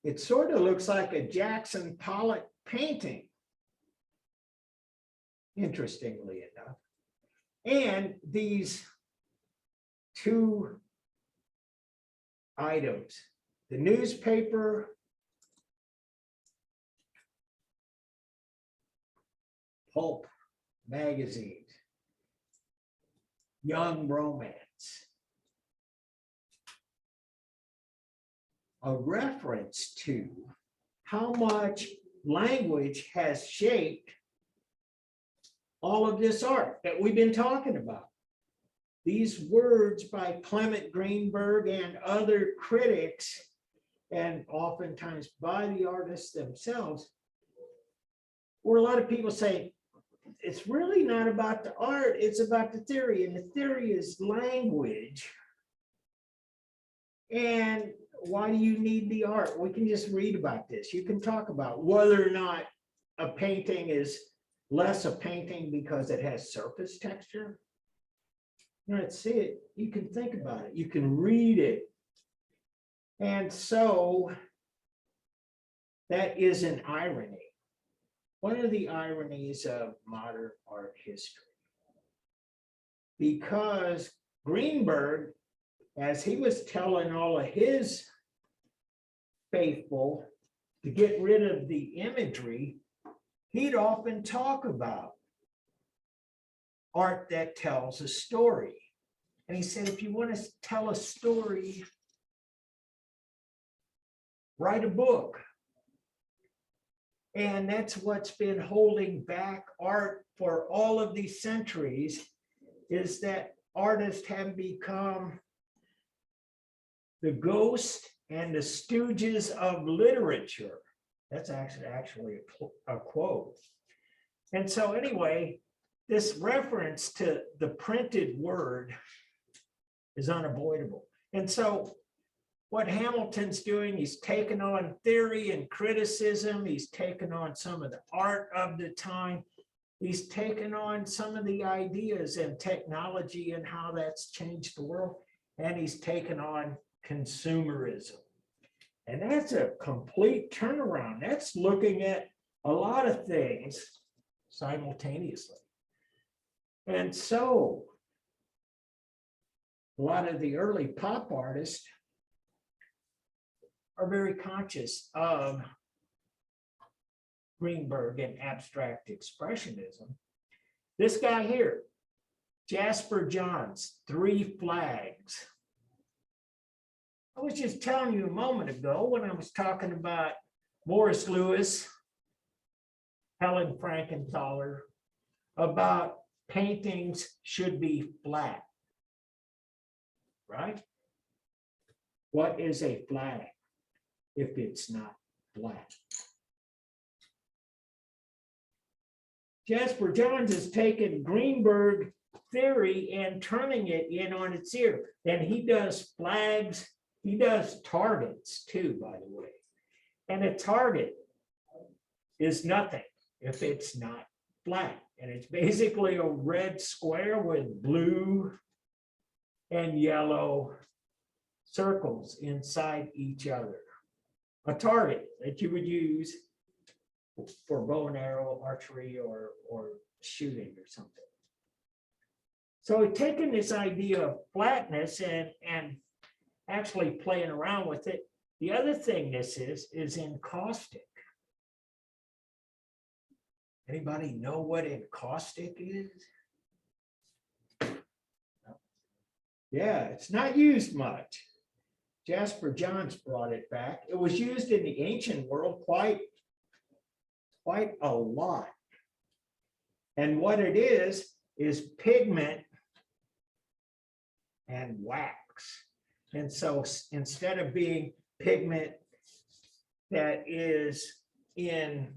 it sort of looks like a Jackson Pollock painting, interestingly enough. And these two items, the newspaper pulp magazines, Young Romance, a reference to how much language has shaped all of this art that we've been talking about. These words by Clement Greenberg and other critics, and oftentimes by the artists themselves, where a lot of people say, it's really not about the art, it's about the theory, and the theory is language. And why do you need the art? We can just read about this. You can talk about whether or not a painting is less a painting because it has surface texture. You know, see it, you can think about it, you can read it. And so that is an irony. One of the ironies of modern art history. Because Greenberg, as he was telling all of his faithful to get rid of the imagery, he'd often talk about art that tells a story. And he said, if you want to tell a story, write a book. And that's what's been holding back art for all of these centuries, is that artists have become the Ghost and the Stooges of Literature. That's actually a quote. And so anyway, this reference to the printed word is unavoidable. And so what Hamilton's doing, he's taken on theory and criticism. He's taken on some of the art of the time. He's taken on some of the ideas and technology and how that's changed the world. And he's taken on consumerism. And that's a complete turnaround. That's looking at a lot of things simultaneously. And so a lot of the early pop artists are very conscious of Greenberg and abstract expressionism. This guy here, Jasper Johns, Three Flags. I was just telling you a moment ago when I was talking about Morris Louis, Helen Frankenthaler, about paintings should be flat, right? What is a flag if it's not flat? Jasper Johns has taken Greenberg theory and turning it in on its ear. And he does flags, he does targets too, by the way. And a target is nothing if it's not flat. And it's basically a red square with blue and yellow circles inside each other. A target that you would use for bow and arrow, archery, or shooting or something. So we've taken this idea of flatness and actually playing around with it. The other thing this is encaustic. Anybody know what encaustic is? Yeah, it's not used much. Jasper Johns brought it back. It was used in the ancient world quite a lot. And what it is pigment and wax. And so instead of being pigment that is in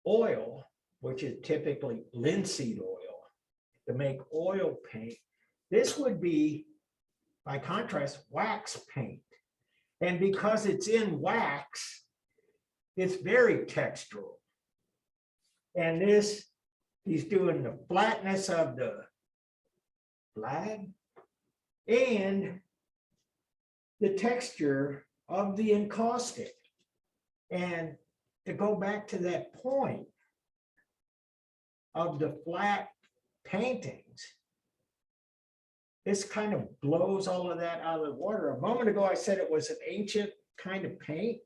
oil, which is typically linseed oil, to make oil paint, this would be, by contrast, wax paint. And because it's in wax, it's very textural. And this, he's doing the flatness of the flag and the texture of the encaustic. And to go back to that point of the flat paintings, this kind of blows all of that out of the water. A moment ago, I said it was an ancient kind of paint.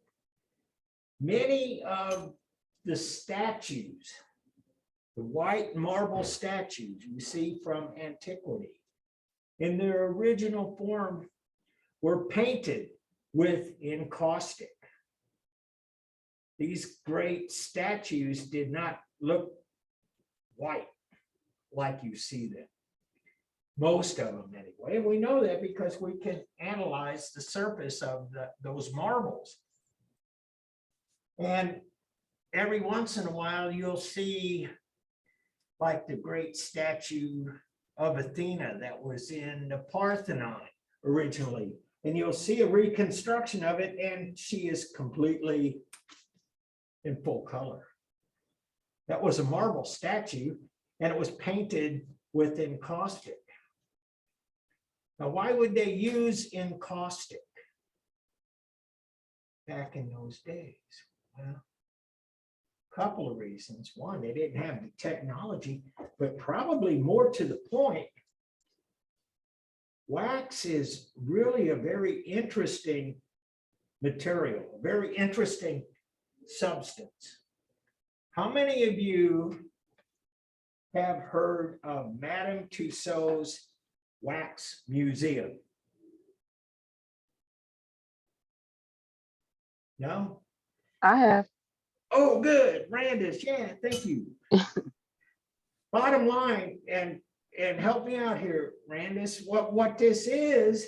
Many of the statues, the white marble statues you see from antiquity, in their original form, were painted with encaustic. These great statues did not look white like you see them. Most of them anyway. And we know that because we can analyze the surface of those marbles. And every once in a while, you'll see like the great statue of Athena that was in the Parthenon originally. And you'll see a reconstruction of it, and she is completely in full color. That was a marble statue, and it was painted with encaustic. Now, why would they use encaustic back in those days? Well, a couple of reasons. One, they didn't have the technology, but probably more to the point, wax is really a very interesting material, a very interesting substance. How many of you have heard of Madame Tussauds Wax Museum? No? I have. Oh, good, Randis, yeah, thank you. Bottom line, and help me out here, Randis, what this is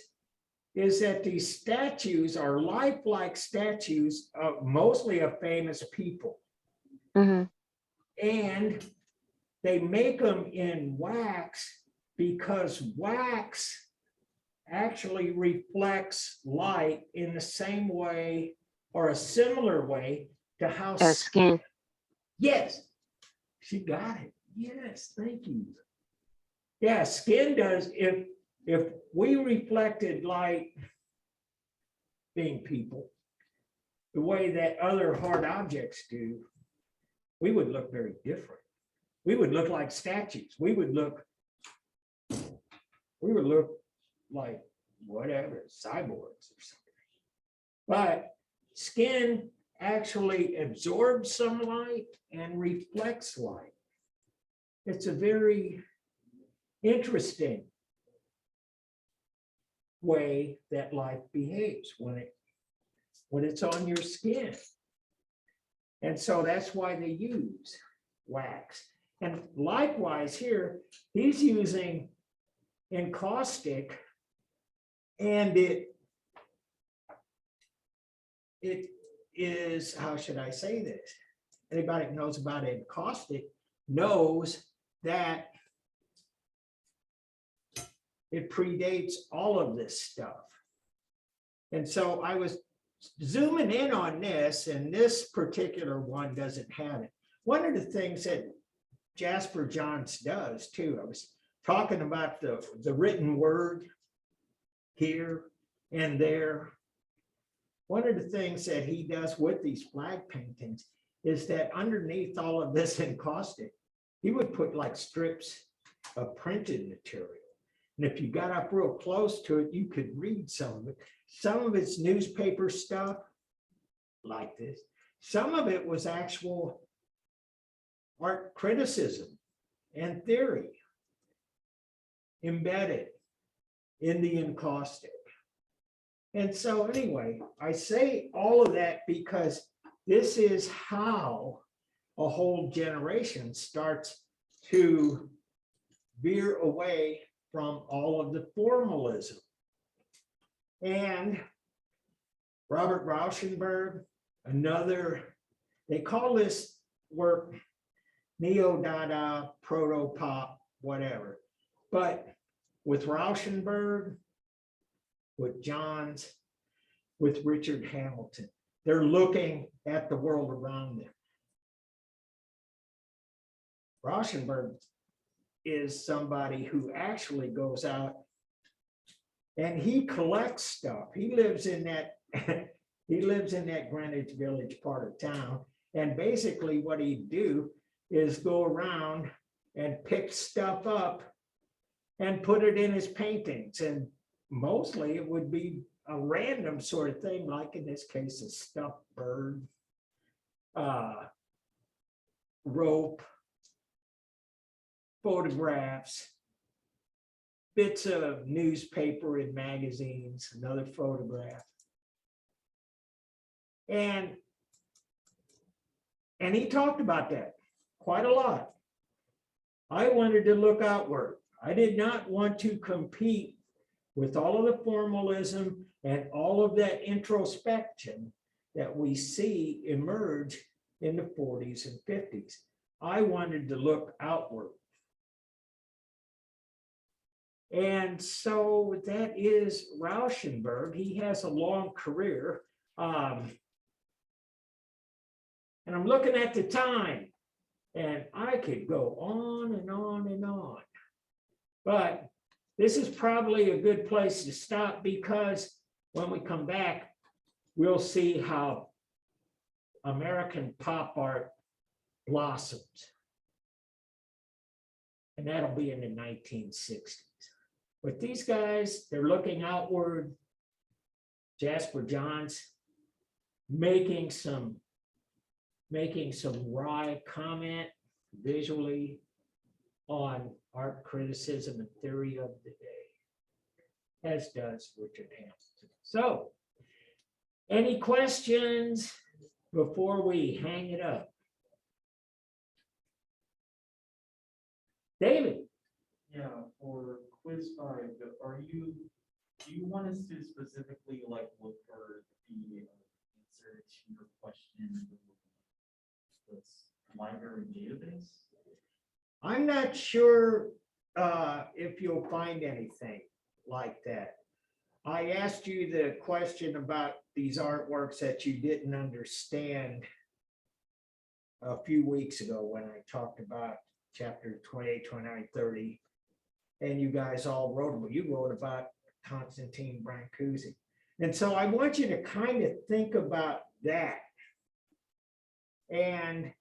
is that these statues are lifelike statues of mostly of famous people. Mhm. And they make them in wax because wax actually reflects light in the same way or a similar way to how. Skin. Yes, she got it. Yes, thank you. Yeah, skin does. If we reflected light, being people, the way that other hard objects do, we would look very different. We would look like statues. We would look like whatever, cyborgs or something. But skin actually absorbs some light and reflects light. It's a very interesting way that life behaves when it's on your skin. And so that's why they use wax. And likewise here, he's using encaustic, and it is, how should I say this? Anybody who knows about encaustic knows that it predates all of this stuff. And so I was zooming in on this, and this particular one doesn't have it. One of the things that Jasper Johns does too, I was talking about the written word here and there. One of the things that he does with these flag paintings is that underneath all of this encaustic, he would put like strips of printed material. And if you got up real close to it, you could read some of it. Some of it's newspaper stuff like this. Some of it was actual art criticism and theory embedded in the encaustic. And so anyway, I say all of that because this is how a whole generation starts to veer away from all of the formalism. And Robert Rauschenberg, another, they call this work neo-Dada, proto-pop, whatever. But with Rauschenberg, with Johns, with Richard Hamilton, they're looking at the world around them. Rauschenberg is somebody who actually goes out and he collects stuff. He lives in that Greenwich Village part of town. And basically what he'd do is go around and pick stuff up and put it in his paintings. And mostly it would be a random sort of thing, like in this case, a stuffed bird, rope, photographs, bits of newspaper and magazines, another photograph. And he talked about that quite a lot. I wanted to look outward. I did not want to compete with all of the formalism and all of that introspection that we see emerge in the 40s and 50s. I wanted to look outward. And so that is Rauschenberg. He has a long career. And I'm looking at the time, and I could go on and on and on. But this is probably a good place to stop, because when we come back, we'll see how American pop art blossoms. And that'll be in the 1960s. But these guys, they're looking outward. Jasper Johns making some wry comment visually on art criticism and theory of the day, as does Richard Hamilton. So, any questions before we hang it up? David? Yeah, for quiz 5, are you do you want us to specifically like look for the answer to your question? This library database? I'm not sure if you'll find anything like that. I asked you the question about these artworks that you didn't understand a few weeks ago when I talked about chapter 28, 29, 30. And you guys all wrote, well, you wrote about Constantine Brancusi. And so I want you to kind of think about that and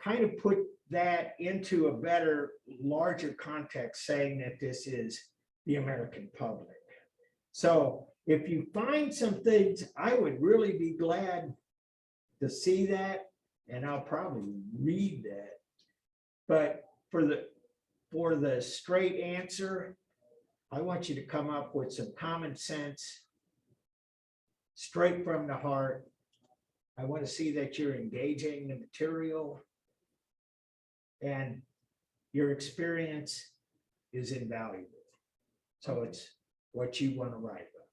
kind of put that into a better, larger context, saying that this is the American public. So if you find some things, I would really be glad to see that, and I'll probably read that. But for the straight answer, I want you to come up with some common sense, straight from the heart. I want to see that you're engaging the material and your experience is invaluable. So it's what you want to write about.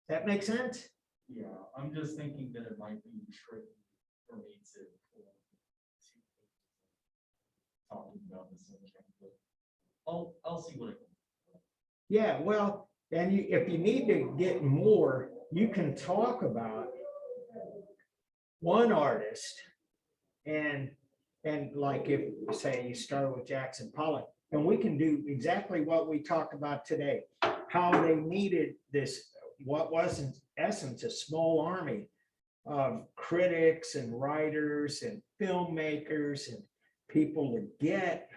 That make sense? Yeah, I'm just thinking that it might be tricky for me to talking about this subject, but I'll see what I can. Yeah, well, and if you need to get more, you can talk about one artist and like if, say, you start with Jackson Pollock, and we can do exactly what we talked about today, how they needed this, what was in essence a small army of critics and writers and filmmakers and people to get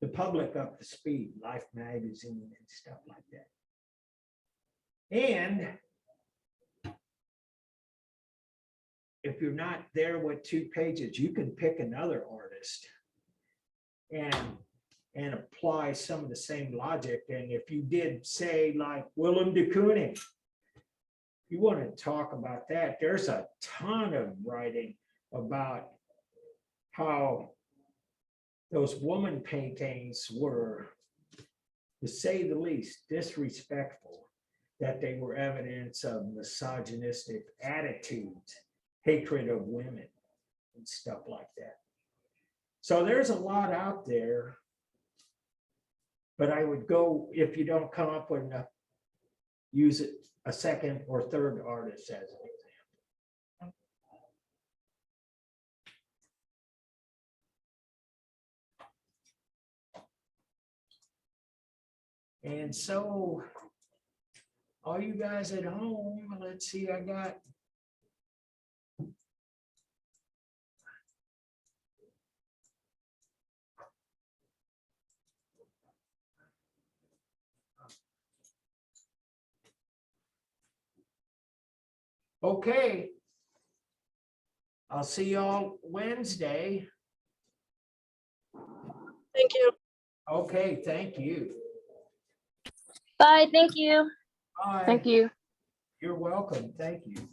the public up to speed, Life magazine and stuff like that. And if you're not there with 2 pages, you can pick another artist and apply some of the same logic. And if you did say like Willem de Kooning, you want to talk about that, there's a ton of writing about how those woman paintings were, to say the least, disrespectful, that they were evidence of misogynistic attitudes, hatred of women and stuff like that. So there's a lot out there, but I would go, if you don't come up with enough, use it a second or third artist as an example. And so all you guys at home, let's see, I got okay. I'll see y'all Wednesday. Thank you. Okay, thank you. Bye. Thank you. Bye. Thank you. You're welcome. Thank you.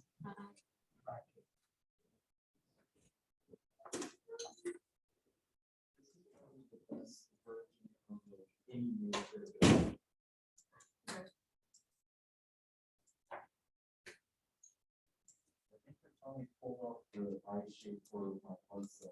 Pull up the eye shape for my parts.